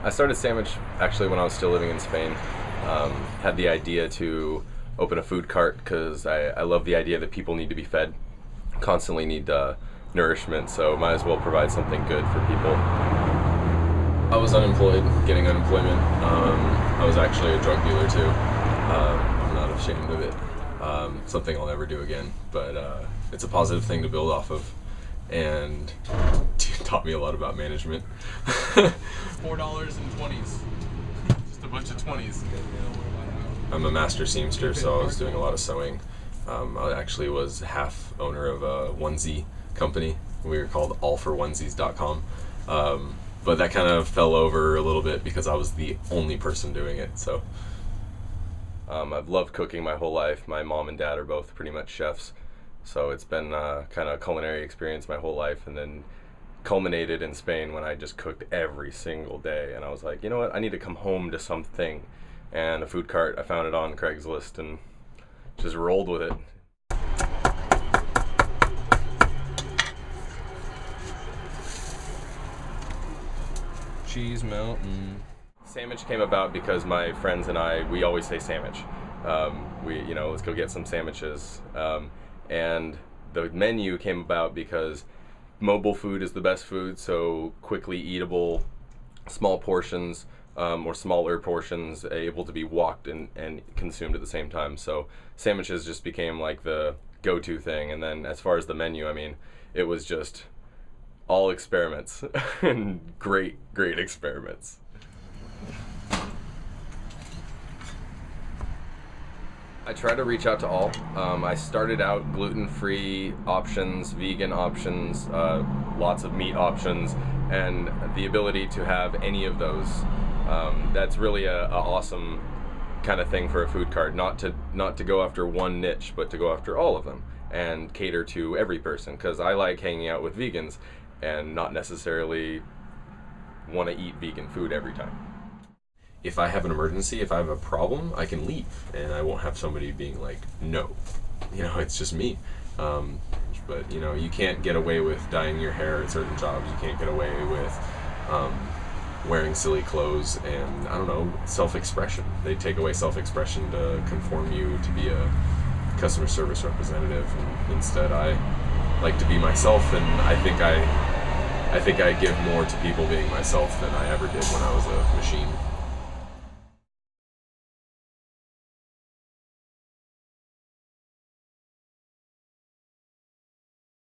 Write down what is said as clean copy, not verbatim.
I started Sammitch actually when I was still living in Spain. Had the idea to open a food cart because I love the idea that people need to be fed, constantly need nourishment, so might as well provide something good for people. I was unemployed, getting unemployment. I was actually a drug dealer too. I'm not ashamed of it. Something I'll never do again, but it's a positive thing to build off of, and taught me a lot about management. $4.20s. Just a bunch of 20s. I'm a master seamster, so I was doing a lot of sewing. I actually was half owner of a onesie company. We were called allforonesies.com. But that kind of fell over a little bit because I was the only person doing it. So I've loved cooking my whole life. My mom and dad are both pretty much chefs, so it's been kind of a culinary experience my whole life, and then culminated in Spain when I just cooked every single day, and I was like, you know what, I need to come home to something. And a food cart, I found it on Craigslist and just rolled with it. Cheese Mountain. Sammitch came about because my friends and I, we always say Sammitch. Let's go get some sandwiches. And the menu came about because mobile food is the best food, so quickly eatable, small portions, or smaller portions, able to be walked and consumed at the same time. So sandwiches just became like the go-to thing. And then as far as the menu, I mean, it was just all experiments and great experiments. I try to reach out to all. I started out gluten-free options, vegan options, lots of meat options, and the ability to have any of those. That's really a awesome kind of thing for a food cart. Not to go after one niche, but to go after all of them and cater to every person. Because I like hanging out with vegans and not necessarily want to eat vegan food every time. If I have an emergency, if I have a problem, I can leave, and I won't have somebody being like, no, it's just me. But you can't get away with dyeing your hair at certain jobs. You can't get away with wearing silly clothes and, I don't know, self-expression. They take away self-expression to conform you to be a customer service representative, and instead I like to be myself, and I think I give more to people being myself than I ever did when I was a machine.